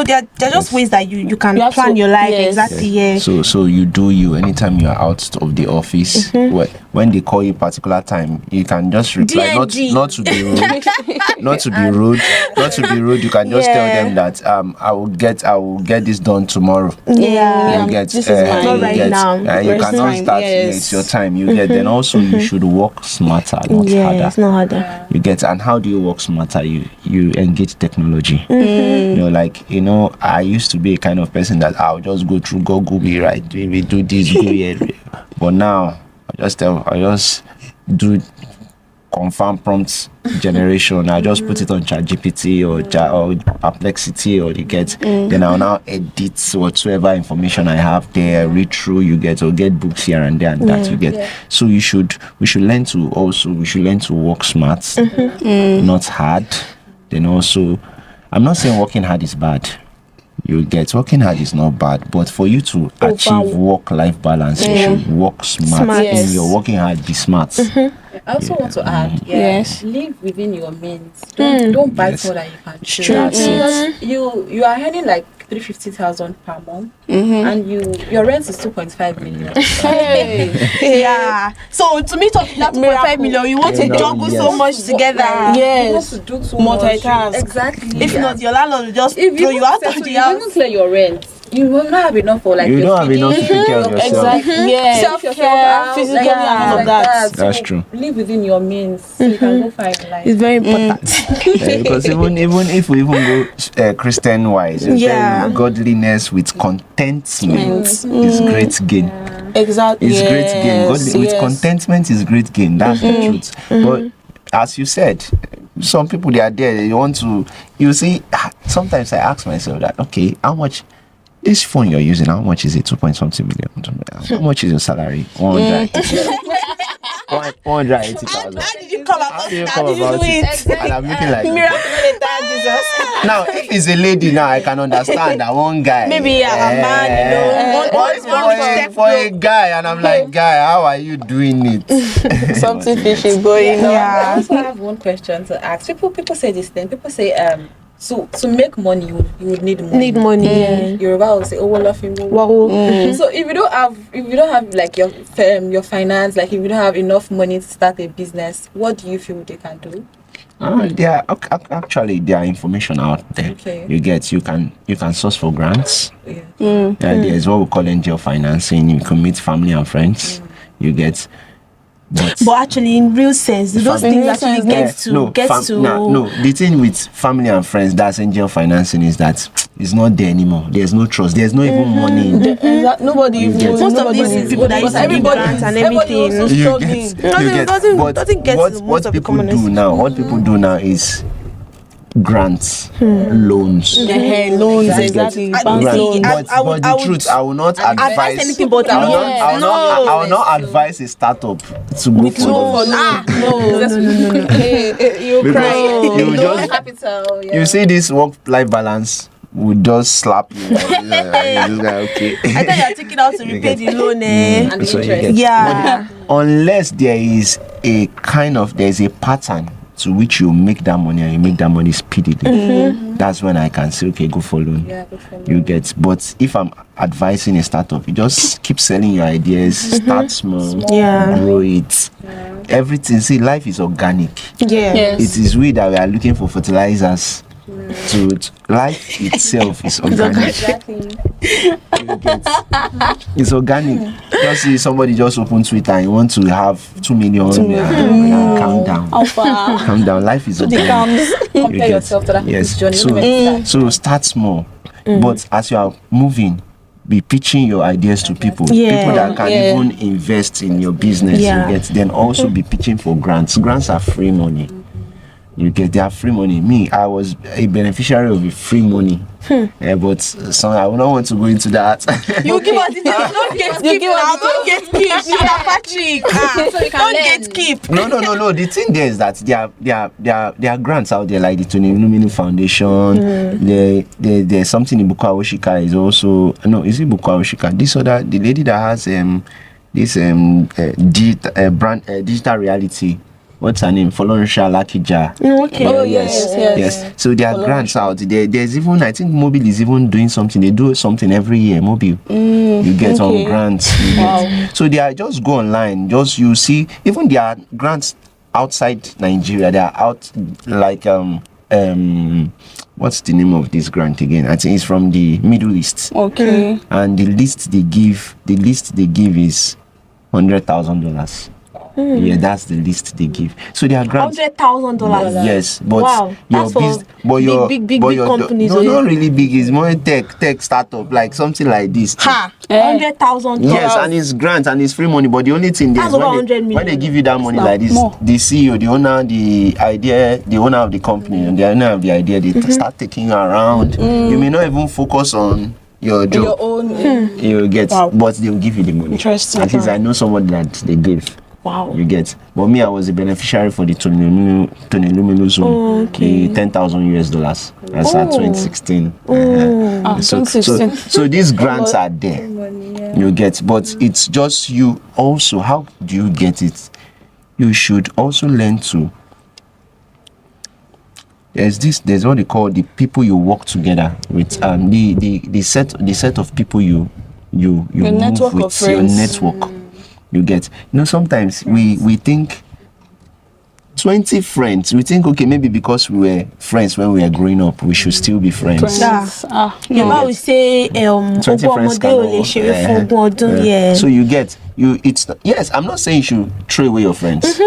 are just ways that you can You have plan to- your life. yes. Exactly. Yeah. So you do you. Anytime you're out of the office, when they call you particular time, you can just reply. DNG. Not to be rude. not to be rude, you can just tell them that I will get this done tomorrow. You get this is mine. Not right now. you Where's cannot time? start. Yes. It's your time. You get. Then also you should work smarter, not harder. It's not harder. You get. And how do you work smarter? You engage technology. I used to be a kind of person that I'll just go through Google, be right, we do this, go here. But now I just do confirm prompt generation. I just put it on ChatGPT or Perplexity, or you get. Then I'll now edit whatsoever information I have there, read through, you get, or get books here and there, and that you get. So we should learn to work smart, not hard. Then also, I'm not saying working hard is bad. You get, working hard is not bad, but for you to achieve work-life balance, you should work smart. Yes. In your working hard, be smart. I also want to add, Yes. live within your means. Don't buy more than you can chew. That's it. Because you are earning like 350,000 per month, and your rent is 2.5 million. Yeah. So to meet up that 2.5 million, you want to juggle so much together. You want to do too Multitask. much. Exactly. If not, your landlord will just if throw you out of settle, the you house. don't clear your rent. You will not have enough for like You your don't have enough to take care of yourself. Exactly. Yeah. Self-care, Physically, and all of that. That's So true. Live within your means, so you can go far in life. It's very important. Because even if we even go Christian wise, godliness with contentment is great gain. Exactly. It's great gain. With contentment is great gain. That's the truth. But as you said, some people, they are there. They want to. You see, sometimes I ask myself that, okay, how much this phone you're using? How much is it? 2.something million. How much is your salary? 180,000. How did you come about How do you that? come Did you about do it? it? And I'm looking like Miracle Jesus. now, if it's a lady now, I can understand that one guy. Maybe a man, you know, But for a guy, and I'm like, guy, how are you doing it? Something fishy going on. I also have one question to ask. People say this thing. People say so to make money you would need money. Need money. Yeah. Yoruba will say, "Oh, well, off you." Wow. So if you don't have like your finance, like if you don't have enough money to start a business, what do you feel they can do? There are information out there. Okay. You can source for grants. Yeah. There's what we call angel financing. You can meet family and friends. You get. But actually, in real sense, those things actually get to. The thing with family and friends, that's angel financing, is that it's not there anymore. There's no trust. There's not even money in there. Nobody even knows. Most of these people that used to give grants and everything. Doesn't get to most of the commoners. What people do now is grants, loans. Loans, exactly. Grants. But the truth, I will not advise anything but I will not advise a startup to go for loans. You cry. You just Capital. Yeah. you see this work-life balance would just slap you. Okay. I thought you are taking out to repay the loan. And the So you interest. get- Yeah. Unless there is a pattern to which you make that money, and you make that money speedily, that's when I can say, okay, go for loan. Yeah, good for You get. But if I'm advising a startup, you just keep selling your ideas, start small, Yeah. grow it. Everything. See, life is organic. Yeah. Yes. It is we that we are looking for fertilizers. To life itself is organic. Exactly. It's organic. Just see somebody just open Twitter and you want to have 2 million. Calm down. Calm down. Life is organic. Compare yourself to that Yes. journey. So start small. But as you are moving, be pitching your ideas to people. Yeah. People that can even invest in your business. Yeah. You get. Then also be pitching for grants. Grants are free money. You get their free money. Me, I was a beneficiary of the free money. But I would not want to go into that. You give us the don't get keep now. Don't get keep. Mr. Patrick. So you can Don't learn. get keep. No. The thing there is that there are grants out there, like the Tony Lumini Foundation. There's something in Bukayo Shika is also is it Bukayo Shika? The lady that has digital reality. What's her name? Folorunsha Lakija. Okay. Oh, yes. So there are grants out there. There's even, I think Mobile is even doing something. They do something every year. Mobile, you get on grants. You get. So they are just go online. Just you see, even there are grants outside Nigeria. They are out like what's the name of this grant again? I think it's from the Middle East. Okay. And the least they give is $100,000. Yeah, that's the least they give. So they are grants. $100,000. Yes, but Wow, that's for big companies. not really big. It's more tech startup, like something like this. Ha! $100,000. Yes, and it's grants and it's free money. But the only thing is That's over 100 million. when they give you that money like this, more. the CEO, the owner, the owner of the company, and the owner of the idea, they start taking you around. You may not even focus on your job. Your own. You get, Wow. but they will give you the money. Interesting. At least I know somebody that they gave. Wow. You get, but me, I was a beneficiary for the Tony Luminu zone, the $10,000 That's at 2016. So 2016. so these grants are there. You get, but it's just you. Also, how do you get it? You should also learn to. There's what they call the people you work together with, the set of people you move network with, of friends. your network. You get, sometimes we think 20 friends, we think, okay, maybe because we were friends when we were growing up, we should still be friends. Yeah. You know, we say 20 friends yeah. So you get, yes, I'm not saying you should throw away your friends.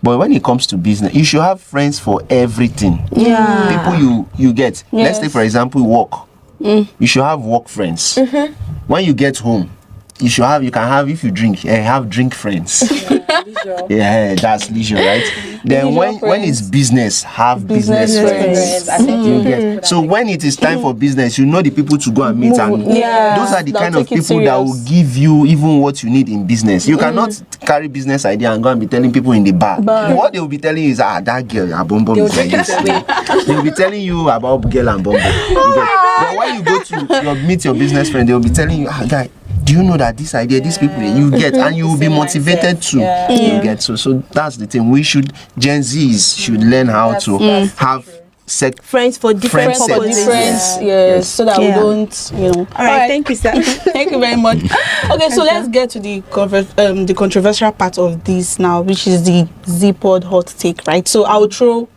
But when it comes to business, you should have friends for everything. Yeah. People you get. Let's say, for example, work. You should have work friends. When you get home, you can have, if you drink, have drink friends. Yeah, that's leisure, right? Then when it's business, have business friends. You get. So when it is time for business, you know the people to go and meet, and those are the kind of people that will give you even what you need in business. You cannot carry business idea and go and be telling people in the bar. What they will be telling you is, that girl, a bomb is like this. They will be telling you about girl and bomb. But when you go to meet your business friend, they will be telling you, guy, do you know that this idea, these people, you get, and you will be motivated to you get. So that's the thing. Gen Zs should learn how to have friends for different purposes. Yes, so that we don't, All right, thank you, sir. Thank you very much. Okay, so let's get to the controversial part of this now, which is the Zpod hot take, right? So I'll throw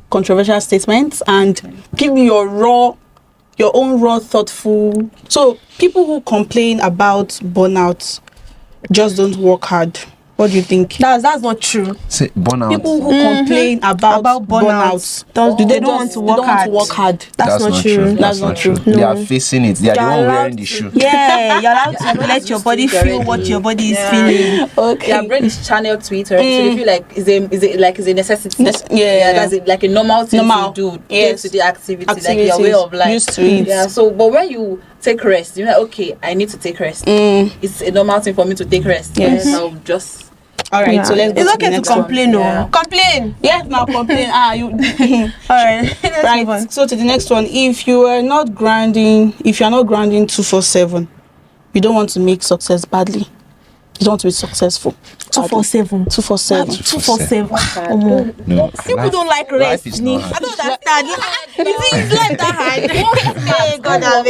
controversial statements and give me your own raw, thoughtful. So people who complain about burnout just don't work hard. What do you think? That's not true. Say burnout. People who complain about burnout they don't want to work hard. That's not true. That's not true. No. They are facing it. They are the one wearing the shoe. Yeah, you're allowed to let your body feel what your body is feeling. Okay. Their brain is channeled to it, right? So they feel like is a necessity. That's it, like a normal thing to do. Yes. To the activity, like your way of life. Used to it. Yeah. So, but when you take rest, you're like, okay, I need to take rest. It's a normal thing for me to take rest. Yes. I'll just. All right, so let's go. It's okay to complain, complain. Yes, now complain. You. All right, right. So to the next one. If you're not grinding 247, you don't want to make success badly. You don't want to be successful. 247. 247. 247. No. People don't like rest. Life is not I don't understand. It's like that hard. God,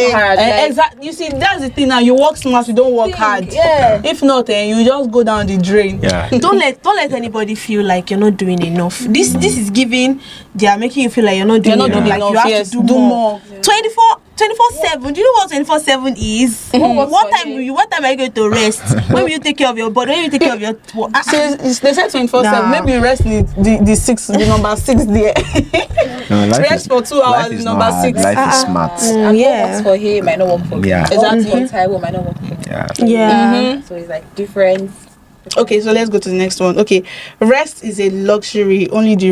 Exactly. You see, that's the thing now. You work smart, you don't work hard. Yeah. If not, you just go down the drain. Yeah. Don't let anybody feel like you're not doing enough. This is giving. They are making you feel like you're not doing enough. Like you have to do more. 24/7. Do you know what 24/7 is? What time are you going to rest? When will you take care of your body? When will you take care of your They said 24/7. Maybe you rest the number 6 there. No, rest for 2 hours is number 6. Life is smart. And what works for him might not work for me. Yeah. Exactly. What works for Taiwo might not work for me. Yeah. So it's like different. Okay, so let's go to the next one. Okay, rest is a luxury only the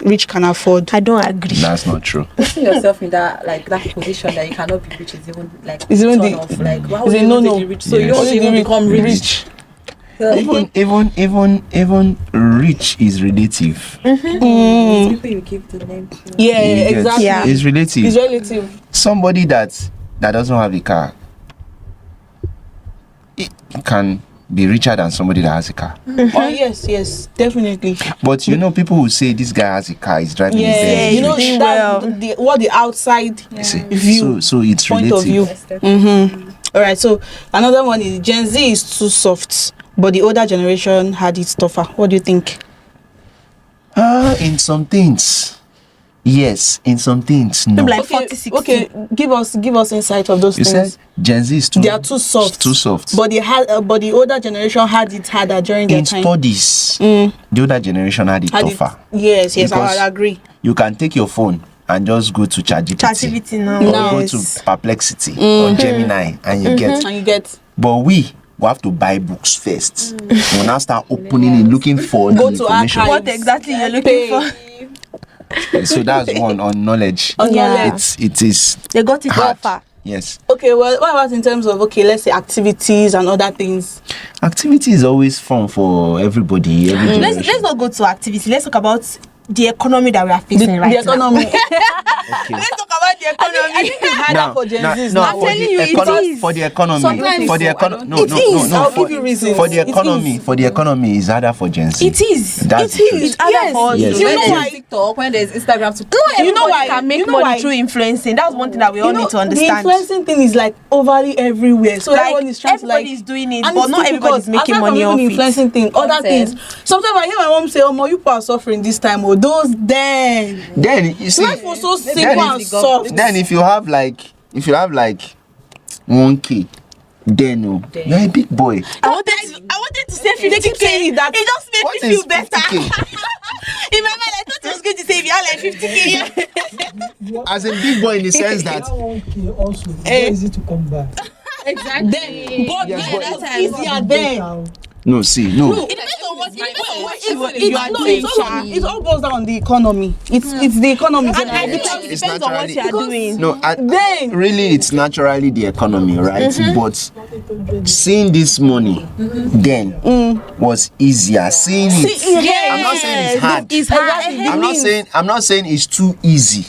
rich can afford. I don't agree. That's not true. Putting yourself in that position that you cannot be rich is even like It's even turn the- off. Like why it's would a you want no-no. to be rich? So you Yes. don't Only even the become rich. Even rich is relative. It's people you give the name to. Yeah, You get- exactly. Yeah. It's relative. It's relative. Somebody that doesn't have a car, it can be richer than somebody that has a car. Oh yes, definitely. But people who say this guy has a car, he's driving a Yeah, Benz, you know rich. that what the outside You see? view, So it's point relative. of view. Yes, definitely. All right, so another one is Gen Z is too soft, but the older generation had it tougher. What do you think? In some things, yes. In some things, no. Like Okay, 40, 60. okay, give us insight of those You things. said Gen Z is too. They are too soft. Too soft. But but the older generation had it harder during their in time. studies, the older generation had it tougher. Yes, Because I would agree. You can take your phone and just go to ChatGPT ChatGPT now. or No. go Yes. to Perplexity or Gemini and you get. And you get But we have to buy books first. We'll now start opening it, looking for Go the to information. archives. What exactly you're looking Pay. for? So that's one on knowledge. on Yeah. knowledge. It is They got it hard. offer. Yes. Okay, well, what about in terms of let's say activities and other things? Activity is always fun for everybody. Every Let's generation. not go to activity. Let's talk about the economy that we are facing right The economy. Okay. now. Let's talk about the economy. I think it's harder for Gen Zs now. I'm telling you, it is. for the economy, Sometimes for the so, economy, no, It no, is. no, no, I'll for, give you reasons. for the It economy, is. for the economy is harder for Gen Z. It is. That's It the is. truth. It's harder Yes. for us. Yes. You When know there's why? TikTok, when there's Instagram, to You know why? can Make make money why? through influencing. That's one thing that we all need to The understand. influencing thing is like overly everywhere. So Like, everyone is trying to everybody is doing it, and but it's not difficult. everybody's making Aside from money even off it. influencing thing, other Content. things. Sometimes I hear my mom say, "Oh, you people are suffering this time." Oh, those then Then you see, life was so simple then and if- soft. then if you have like 1K, then you're a big boy. I wanted to say 50K. that It just made What me is feel better. 50K? In my mind, I thought it was going to say if you had like 50K. As a big boy in the sense that That one key also very easy to come back. exactly. But Yes, then but- that's easier then. no, see, no. It depends on what you It all boils down on the economy. It's the economy. And I generally. think it It's depends on what naturally- you are doing. No, Then really, it's naturally the economy, right? But seeing this money then was easier. Seeing it, Yes. I'm not saying it's hard. It's hard. Exactly. I'm not saying it's too easy.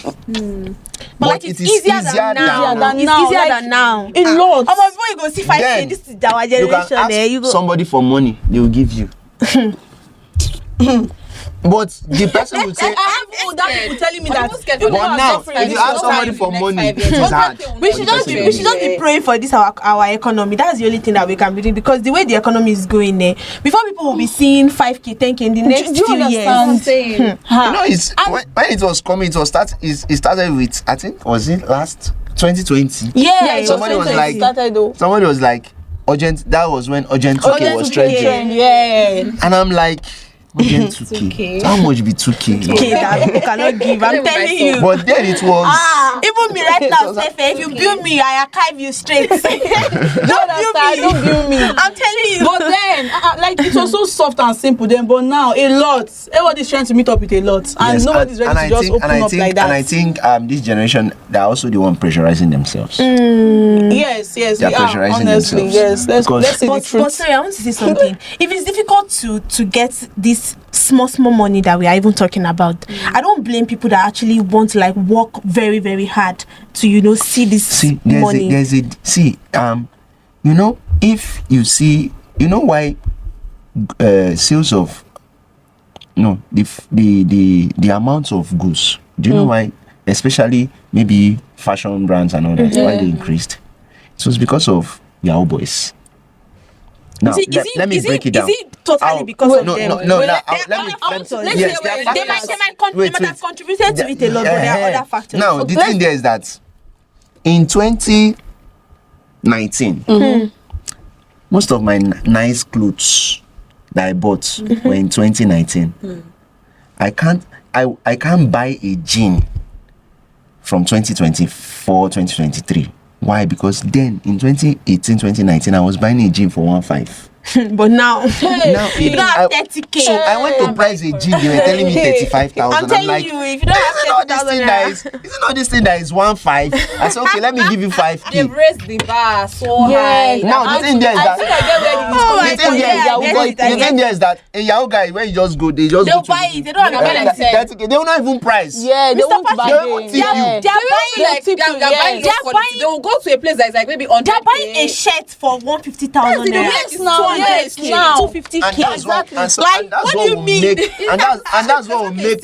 But like, it's it is easier than now. than It's now. easier Like, than now. a lot. Oh, before you go see 5K, Then this is our You can generation. ask There you go. somebody for money, they will give you. But the person will say, That people telling me But that people scared people for but are now, suffering. if you ask somebody for money, it is hard. We should just be praying for this our economy. That's the only thing that we can be doing, because the way the economy is going there, before people will be seeing 5K, 10K in the next Do you few understand? years. You know, it's when it was coming, it started with, I think, was it last 2020? Yeah, it Somebody was 2020. like- started though. Somebody was like, urgent. That was when urgent 2K was trending, Yeah. and I'm like, urgent 2K. How much be 2K? Okay, that people cannot give. I'm telling you. But then it was. Even me right now, Sefe, if you build me, I archive you straight. Don't Don't build me. I'm telling you. But then, like, it was so soft and simple then, but now a lot. Everybody's trying to meet up with a lot, and Yes, nobody's ready and to I just think- open and I up think- like that. And I think this generation, they're also the one pressurizing themselves. Yes, They're we are. pressurizing Honestly, themselves. yes. Because- Let's say the But truth. sorry, I want to say something. If it's difficult to get this small money that we are even talking about, I don't blame people that actually want to like work very, very hard to see this See, money. if you see, why sales of the amount of goods, do you know why, especially maybe fashion brands and all that, why they increased? It was because of Yahoo boys. Now, let me break it down. Is it totally I'll- because of no, them? no, no, Well, now, there let are me- other let- factors. yes, there are They factors. might have contributed to it a lot, but there are other factors. Now, the thing there is that in 2019, most of my nice clothes that I bought were in 2019. I can't buy a jean from 2024, 2023. Why? Because then in 2018, 2019, I was buying a jean for 1.5. But now, Now you don't have 30K. So I went to price a jean. They were telling me 35,000. I'm telling like, you, if you don't have Is it not this 30,000 thing that is? Is it not this thing that is 1.5? I said, okay, let me give you 5K. They've raised the bar so high. Now the thing there is that. I get where Oh my The thing God, there yeah, is I get it, I the thing there is that a Yahoo guy, when you just go, they just They'll go to buy it. They don't have Yeah, anything. 30K. They will not even price. Yeah, they Mr. won't Patrick, they won't bargain. tip you. Yeah. They are buying like they're buying They are buying- they will go to a place that's like maybe on They're buying a shirt for 150,000 naira. Yes, now, yes, now. 250K. And that's what, and so, Like, and that's what what do you will mean? make, and that's what will make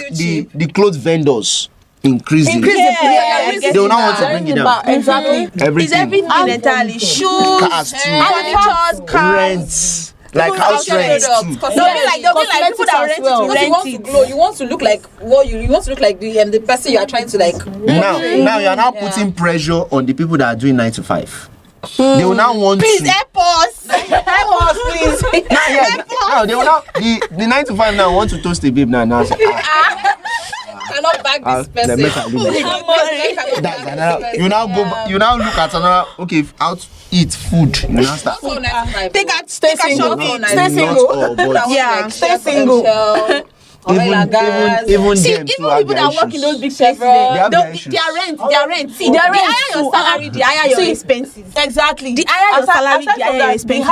the clothes vendors increase the Increase rate. the price. Yeah, I get They will it not want to now. bring it down. Exactly. It's Everything. everything entirely. Shoes, Cars too. furniture, cars. Rents. like People house outside rent products, too. cosmetics. They'll be like people that rent well. to Because you rent want to it. glow, you want to look like you want to look like the person you are trying to like. Now you are now putting pressure on the people that are doing 9 to 5. They will now want Please to. help us. Help us, please. Now they will now the 9 to 5 now want to toast a babe now say, Cannot back this then person. make her leave it. That's another. You now go. You now look at another. Okay, how to eat food. You now start. So 95. Take a Stay take a single. shot. Not Stay all single. Not all, but Yeah, stay single. even See, them even too have people their that work in issues. those big places, They have they'll- their issues. their rent. See, Their the rent higher your too. salary, the higher your See, expenses. Exactly. The higher your salary, the higher your the expenses.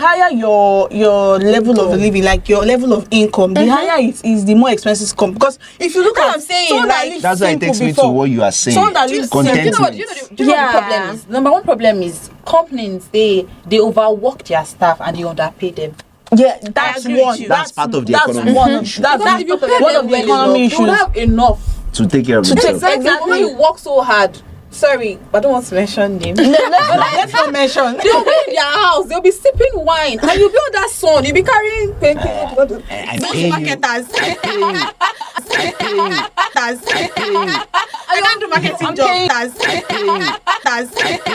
higher your level of living, like your level of income, the higher it is, the more expenses come. Because if you look That's at what I'm saying, someone that like, lived That's why it simple takes me to before, what you are saying. someone that lives Do you know what? Contentment. Do you know what the problem is? Number one problem is companies. They overwork their staff and they underpay them. yeah, that's agree with one. you. That's part of the that's economy one of issue. that's Because if you pay one them of the well economy enough, they would issues. have enough. To take care of To take themselves. Exactly. When you work so hard. Sorry, I don't want to mention names. Let's not mention. They'll be in their house, they'll be sipping wine, and you'll be on that sun, you'll be carrying I Those pay you. marketers. I want to marketing job. I want to marketing job.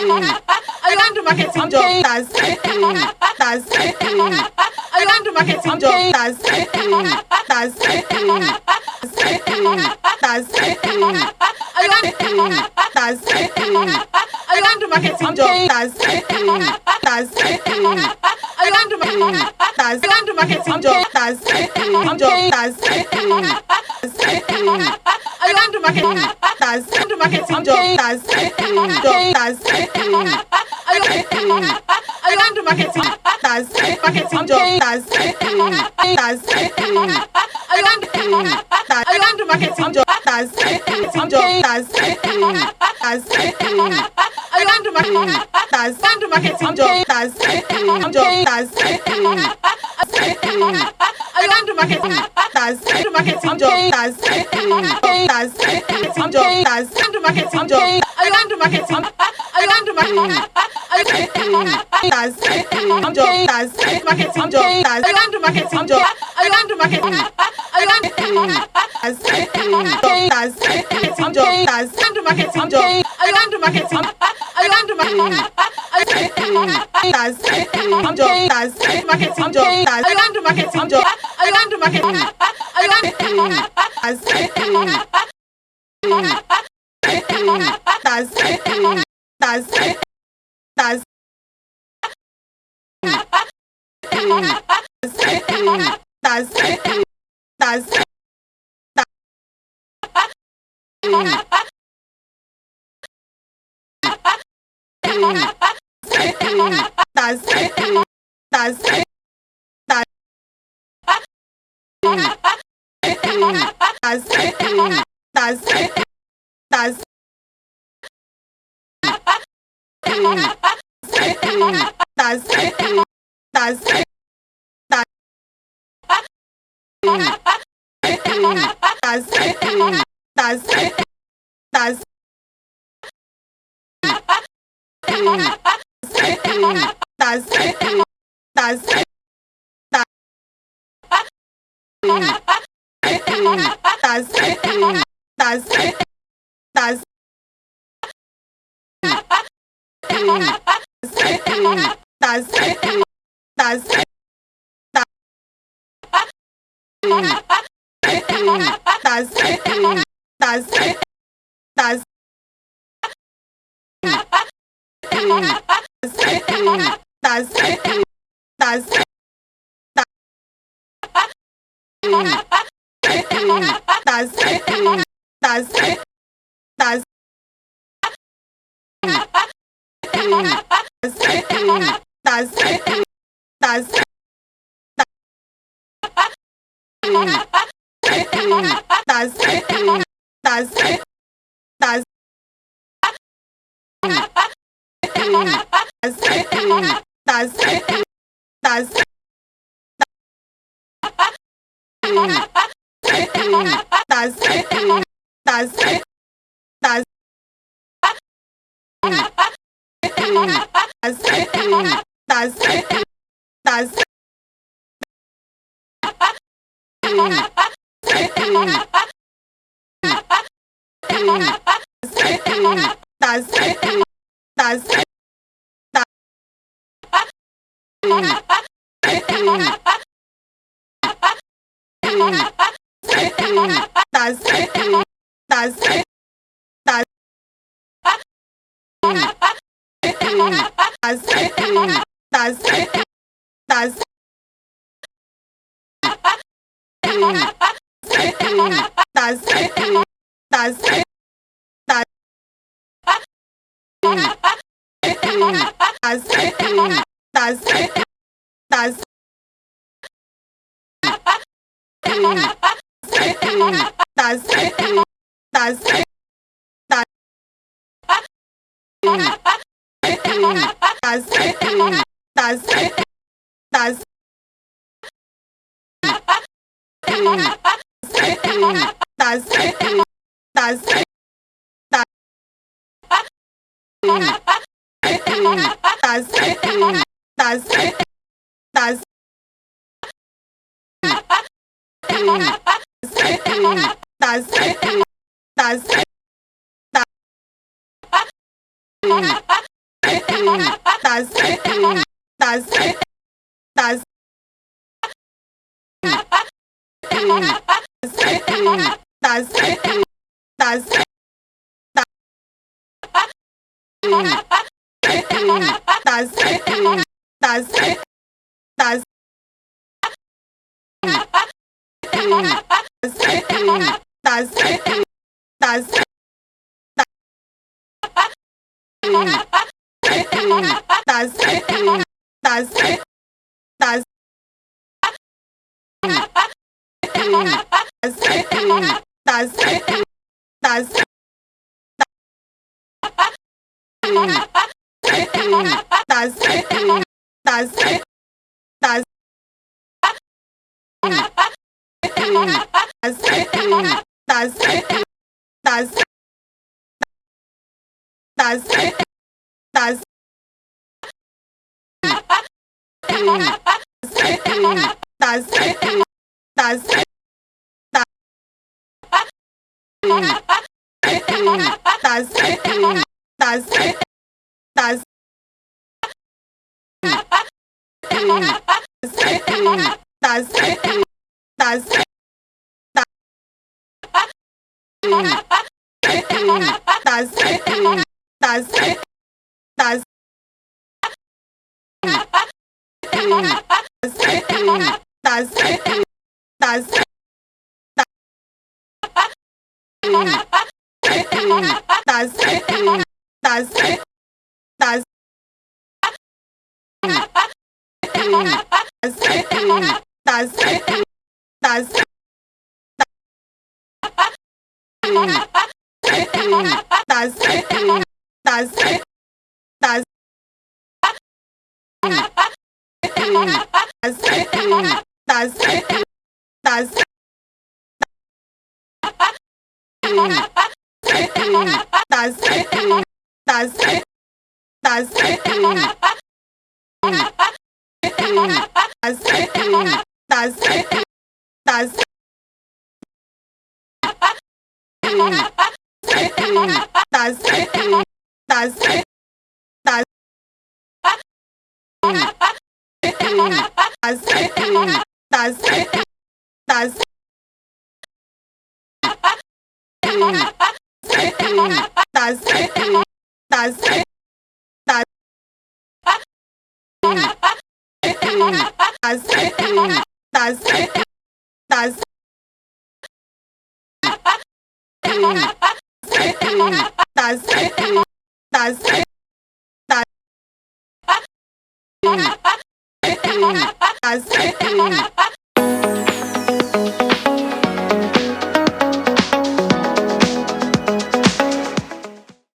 I want to marketing job. I want to marketing job. I want to marketing job. I want to marketing job. I want to marketing job. I want to marketing job. I want to marketing job. I want to marketing job. I want to marketing